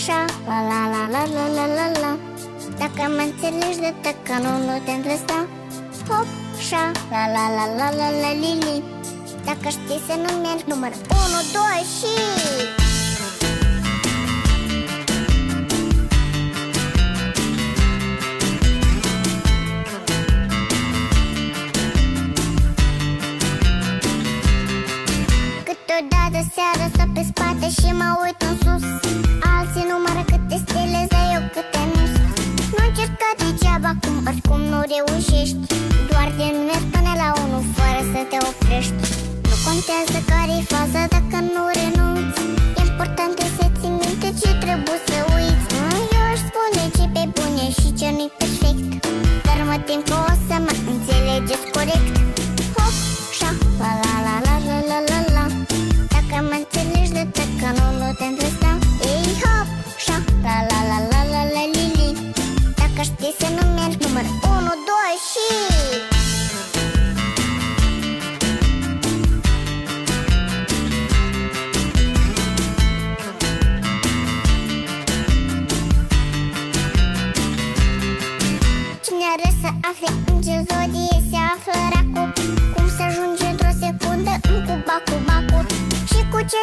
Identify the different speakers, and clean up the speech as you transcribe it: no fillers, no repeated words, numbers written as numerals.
Speaker 1: șa, la la la la la la la la. Dacă mă înțelegi de tăcă, nu te lăsa. Hop, șa, la la la la la la li. Dacă știi să nu mergi, număr 1, 2 și... Câteodată seara stau pe spate și mă uit în sus. Alții numără câte stele, dar eu câte nus. Nu încerca degeaba, cum oricum nu reușești. Doar din mergi până la 1 fără să te oprești. Nu contează care-i faza dacă nu renunți. Important e să ții minte ce trebuie să uiți. Eu aș spune ce pe bune și ce nu-i perfect, dar mă tem că o să mă înțelegeți corect. Hop, șa, la la la la la la la la. Dacă mă înțelegi de tăcă, nu te lăsa. Ei, hop, șa, la la la la la la li li. Dacă știi să nu mergi, număr 1, 2 și... Cine are să afle în ce zodie se află racul, cum să ajunge într-o secundă în cuba cu bacul și cu ce